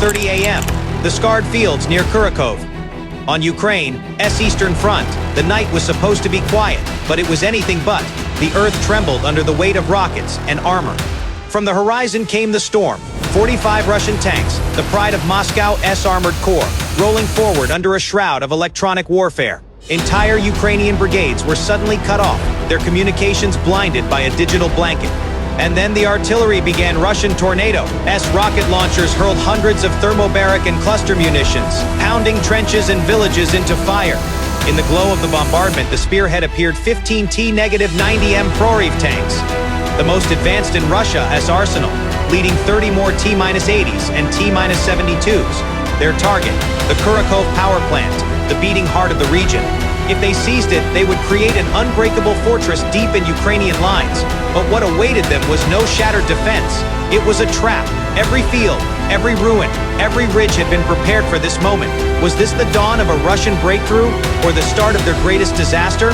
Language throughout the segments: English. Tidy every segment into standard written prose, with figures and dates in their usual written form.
5:30 a.m., the scarred fields near Kurakhove. On Ukraine's eastern front, the night was supposed to be quiet, but it was anything but. The earth trembled under the weight of rockets and armor. From the horizon came the storm. 45 Russian tanks, the pride of Moscow's armored corps, rolling forward under a shroud of electronic warfare. Entire Ukrainian brigades were suddenly cut off, their communications blinded by a digital blanket. And then the artillery began. Russian Tornado-S rocket launchers hurled hundreds of thermobaric and cluster munitions, pounding trenches and villages into fire. In the glow of the bombardment, the spearhead appeared 15 T-90M Proriev tanks, the most advanced in Russia's arsenal, leading 30 more T-80s and T-72s. Their target, the Kurakhove power plant, the beating heart of the region. If they seized it, they would create an unbreakable fortress deep in Ukrainian lines. But what awaited them was no shattered defense. It was a trap. Every field, every ruin, every ridge had been prepared for this moment. Was this the dawn of a Russian breakthrough, or the start of their greatest disaster?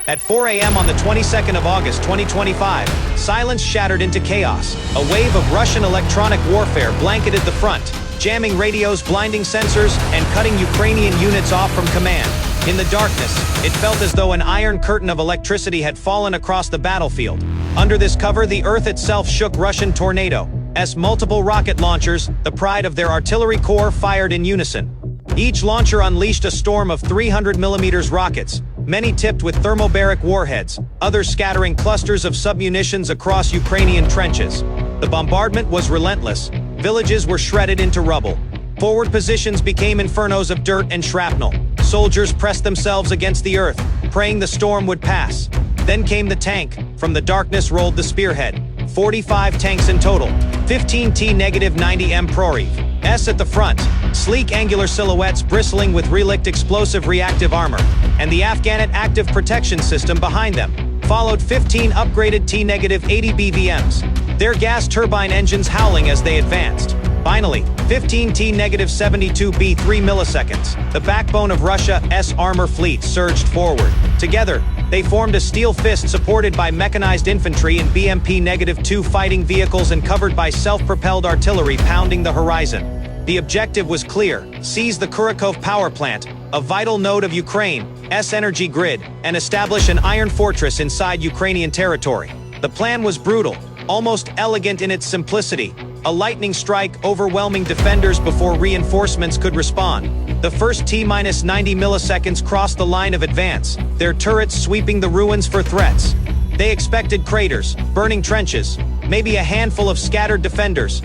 At 4 a.m. on the 22nd of August 2025, silence shattered into chaos. A wave of Russian electronic warfare blanketed the front, jamming radios, blinding sensors, and cutting Ukrainian units off from command. In the darkness, it felt as though an iron curtain of electricity had fallen across the battlefield. Under this cover, the earth itself shook. Russian Tornado-S multiple rocket launchers, the pride of their artillery corps, fired in unison. Each launcher unleashed a storm of 300mm rockets, many tipped with thermobaric warheads, others scattering clusters of submunitions across Ukrainian trenches. The bombardment was relentless. Villages were shredded into rubble. Forward positions became infernos of dirt and shrapnel. Soldiers pressed themselves against the earth, praying the storm would pass. Then came the tank. From the darkness rolled the spearhead. 45 tanks in total, 15 T-90M Proriev-S at the front, sleek angular silhouettes bristling with relict explosive reactive armor, and the Afghanit active protection system behind them. Followed 15 upgraded T-80 BVMs, their gas turbine engines howling as they advanced. Finally, 15 T-72 B3 milliseconds, the backbone of Russia's armor fleet, surged forward. Together, they formed a steel fist supported by mechanized infantry and BMP-2 fighting vehicles and covered by self-propelled artillery pounding the horizon. The objective was clear: seize the Kurakhove power plant, a vital node of Ukraine's energy grid, and establish an iron fortress inside Ukrainian territory. The plan was brutal, almost elegant in its simplicity. A lightning strike, overwhelming defenders before reinforcements could respond. The first T-90 milliseconds crossed the line of advance, their turrets sweeping the ruins for threats. They expected craters, burning trenches, maybe a handful of scattered defenders.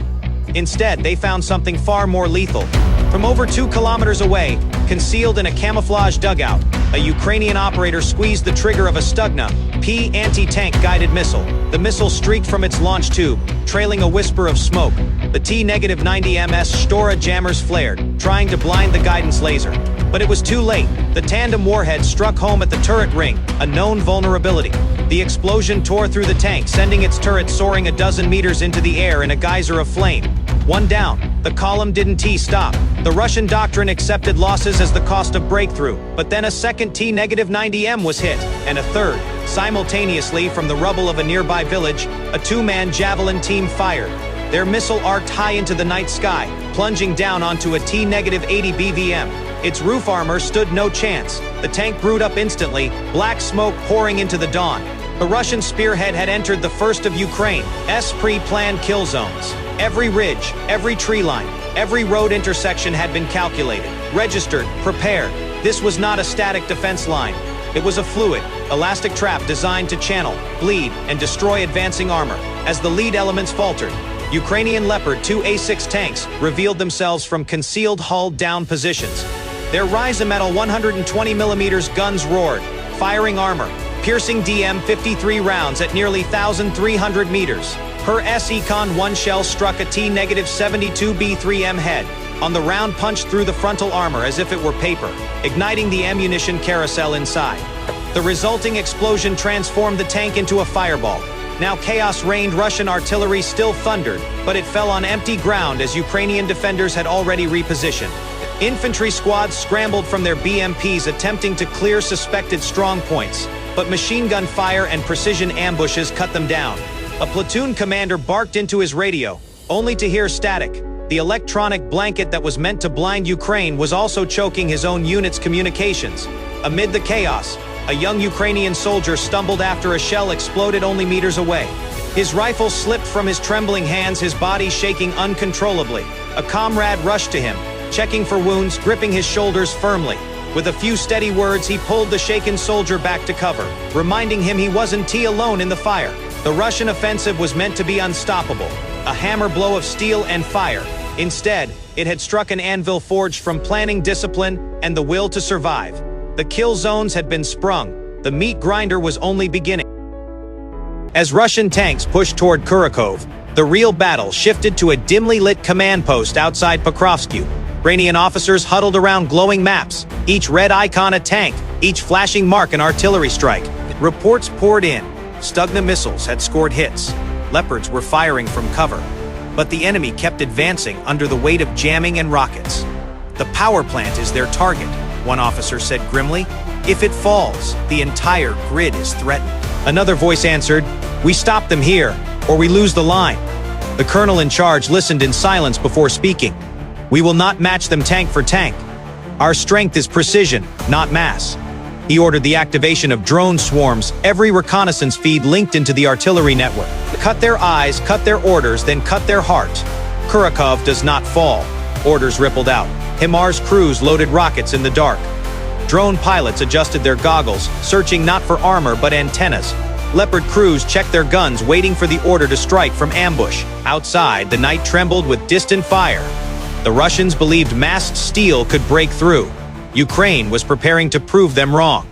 Instead, they found something far more lethal. From over 2 kilometers away, concealed in a camouflage dugout, a Ukrainian operator squeezed the trigger of a Stugna P anti-tank guided missile. The missile streaked from its launch tube, trailing a whisper of smoke. The T-90MS Stora jammers flared, trying to blind the guidance laser. But it was too late. The tandem warhead struck home at the turret ring, a known vulnerability. The explosion tore through the tank, sending its turret soaring a dozen meters into the air in a geyser of flame. One down. The column didn't stop. The Russian doctrine accepted losses as the cost of breakthrough, but then a second T-90M was hit, and a third. Simultaneously, from the rubble of a nearby village, a 2-man Javelin team fired. Their missile arced high into the night sky, plunging down onto a T-80 BVM. Its roof armor stood no chance. The tank brewed up instantly, black smoke pouring into the dawn. The Russian spearhead had entered the first of Ukraine's pre-planned kill zones. Every ridge, every tree line, every road intersection had been calculated, registered, prepared. This was not a static defense line. It was a fluid, elastic trap designed to channel, bleed, and destroy advancing armor. As the lead elements faltered, Ukrainian Leopard 2 A6 tanks revealed themselves from concealed hull-down positions. Their Ryzametal 120mm guns roared, firing armor, piercing DM-53 rounds at nearly 1,300 meters. Her S-Econ 1 shell struck a T-72 B3M head. On the round punched through the frontal armor as if it were paper, igniting the ammunition carousel inside. The resulting explosion transformed the tank into a fireball. Now chaos reigned. Russian artillery still thundered, but it fell on empty ground as Ukrainian defenders had already repositioned. Infantry squads scrambled from their BMPs attempting to clear suspected strongpoints, but machine gun fire and precision ambushes cut them down. A platoon commander barked into his radio, only to hear static. The electronic blanket that was meant to blind Ukraine was also choking his own unit's communications. Amid the chaos, a young Ukrainian soldier stumbled after a shell exploded only meters away. His rifle slipped from his trembling hands, his body shaking uncontrollably. A comrade rushed to him, checking for wounds, gripping his shoulders firmly. With a few steady words, he pulled the shaken soldier back to cover, reminding him he wasn't alone in the fire. The Russian offensive was meant to be unstoppable, a hammer blow of steel and fire. Instead, it had struck an anvil forged from planning, discipline, and the will to survive. The kill zones had been sprung. The meat grinder was only beginning. As Russian tanks pushed toward Kurakhove, the real battle shifted to a dimly lit command post outside Pokrovsk. Ukrainian officers huddled around glowing maps, each red icon a tank, each flashing mark an artillery strike. Reports poured in. Stugna missiles had scored hits. Leopards were firing from cover. But the enemy kept advancing under the weight of jamming and rockets. "The power plant is their target," one officer said grimly. "If it falls, the entire grid is threatened." Another voice answered, "We stop them here, or we lose the line." The colonel in charge listened in silence before speaking. "We will not match them tank for tank. Our strength is precision, not mass." He ordered the activation of drone swarms, every reconnaissance feed linked into the artillery network. Cut their eyes, cut their orders, then cut their heart. Kurakhove does not fall. Orders rippled out. HIMARS crews loaded rockets in the dark. Drone pilots adjusted their goggles, searching not for armor but antennas. Leopard crews checked their guns, waiting for the order to strike from ambush. Outside, the night trembled with distant fire. The Russians believed massed steel could break through. Ukraine was preparing to prove them wrong.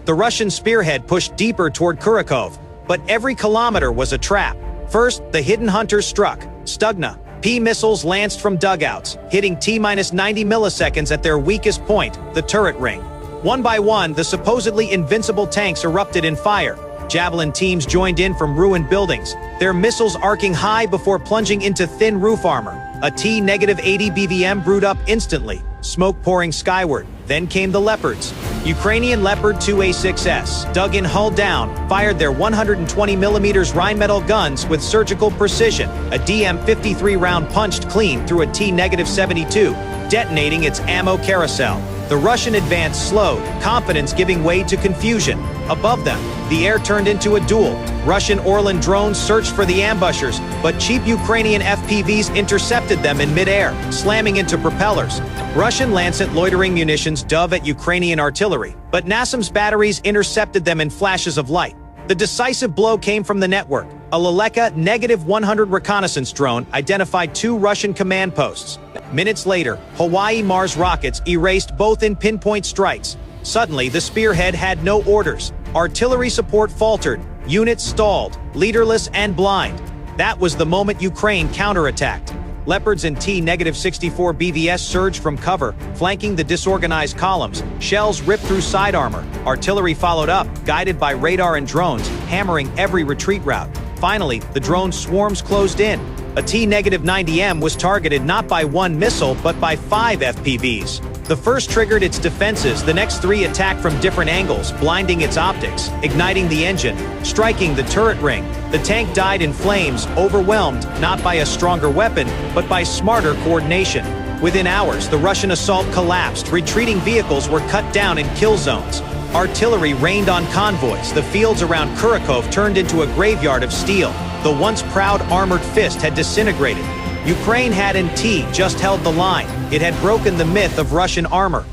The Russian spearhead pushed deeper toward Kurakhove, but every kilometer was a trap. First, the hidden hunters struck. Stugna. P missiles lanced from dugouts, hitting T-90 milliseconds at their weakest point, the turret ring. One by one, the supposedly invincible tanks erupted in fire. Javelin teams joined in from ruined buildings, their missiles arcing high before plunging into thin roof armor. A T-80 BVM brewed up instantly, smoke pouring skyward. Then came the Leopards. Ukrainian Leopard 2A6S, dug in hull down, fired their 120mm Rheinmetall guns with surgical precision. A DM-53 round punched clean through a T-72, detonating its ammo carousel. The Russian advance slowed, confidence giving way to confusion. Above them, the air turned into a duel. Russian Orlan drones searched for the ambushers, but cheap Ukrainian FPVs intercepted them in mid-air, slamming into propellers. Russian Lancet loitering munitions dove at Ukrainian artillery, but NASAMS batteries intercepted them in flashes of light. The decisive blow came from the network. A Leleka -100 reconnaissance drone identified 2 Russian command posts. Minutes later, Hawaii Mars rockets erased both in pinpoint strikes. Suddenly, the spearhead had no orders. Artillery support faltered, units stalled, leaderless and blind. That was the moment Ukraine counterattacked. Leopards and T-64 BVS surged from cover, flanking the disorganized columns. Shells ripped through side armor. Artillery followed up, guided by radar and drones, hammering every retreat route. Finally, the drone swarms closed in. A T-90M was targeted not by 1 missile, but by 5 FPVs. The first triggered its defenses, the next 3 attacked from different angles, blinding its optics, igniting the engine, striking the turret ring. The tank died in flames, overwhelmed, not by a stronger weapon, but by smarter coordination. Within hours, the Russian assault collapsed, retreating vehicles were cut down in kill zones. Artillery rained on convoys, the fields around Kurakhove turned into a graveyard of steel. The once proud armored fist had disintegrated. Ukraine had just held the line. It had broken the myth of Russian armor.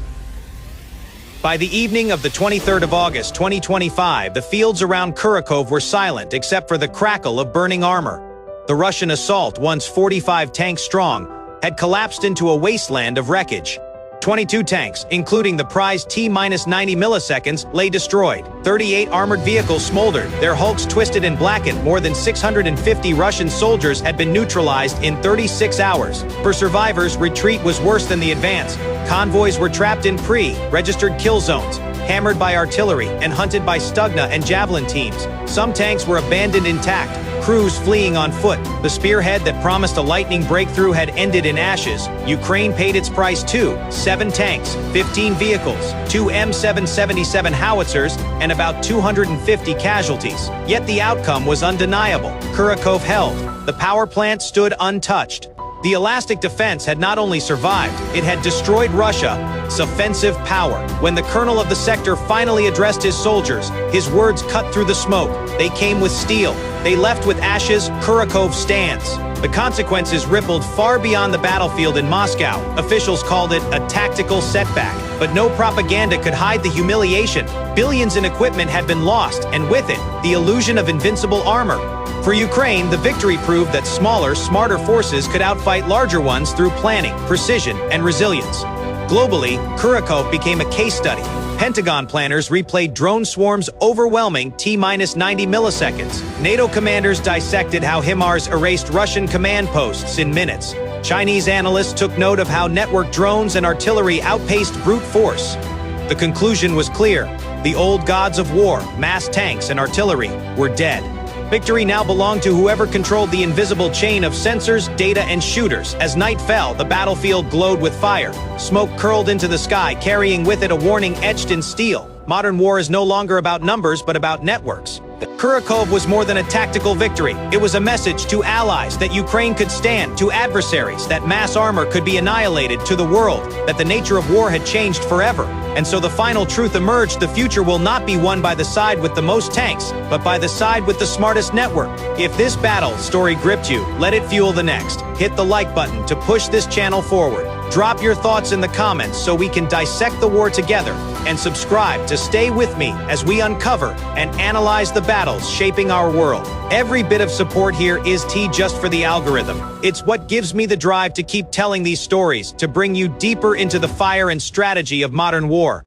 By the evening of the 23rd of August, 2025, the fields around Kurakhove were silent except for the crackle of burning armor. The Russian assault, once 45 tanks strong, had collapsed into a wasteland of wreckage. 22 tanks, including the prized T-90 milliseconds, lay destroyed. 38 armored vehicles smoldered, their hulks twisted and blackened. More than 650 Russian soldiers had been neutralized in 36 hours. For survivors, retreat was worse than the advance. Convoys were trapped in pre-registered kill zones. hammered by artillery and hunted by Stugna and Javelin teams. Some tanks were abandoned intact, crews fleeing on foot. The spearhead that promised a lightning breakthrough had ended in ashes. Ukraine paid its price too: 7 tanks, 15 vehicles, 2 M777 howitzers, and about 250 casualties. Yet the outcome was undeniable. Kurakhove held. The power plant stood untouched. The elastic defense had not only survived, it had destroyed Russia's offensive power. When the colonel of the sector finally addressed his soldiers, his words cut through the smoke. They came with steel. They left with ashes. Kurakhove stands. The consequences rippled far beyond the battlefield in Moscow. Officials called it a tactical setback. But no propaganda could hide the humiliation. Billions in equipment had been lost, and with it, the illusion of invincible armor. For Ukraine, the victory proved that smaller, smarter forces could outfight larger ones through planning, precision, and resilience. Globally, Kurakhove became a case study. Pentagon planners replayed drone swarms overwhelming T-90 milliseconds. NATO commanders dissected how HIMARS erased Russian command posts in minutes. Chinese analysts took note of how network drones and artillery outpaced brute force. The conclusion was clear. The old gods of war, mass tanks and artillery, were dead. Victory now belonged to whoever controlled the invisible chain of sensors, data, and shooters. As night fell, the battlefield glowed with fire. Smoke curled into the sky, carrying with it a warning etched in steel. Modern war is no longer about numbers, but about networks. Kurakhove was more than a tactical victory. It was a message to allies that Ukraine could stand, to adversaries that mass armor could be annihilated, to the world that the nature of war had changed forever. And so the final truth emerged: the future will not be won by the side with the most tanks, but by the side with the smartest network. If this battle story gripped you, let it fuel the next. Hit the like button to push this channel forward. Drop your thoughts in the comments so we can dissect the war together, and subscribe to stay with me as we uncover and analyze the battles shaping our world. Every bit of support here is just for the algorithm. It's what gives me the drive to keep telling these stories, to bring you deeper into the fire and strategy of modern war.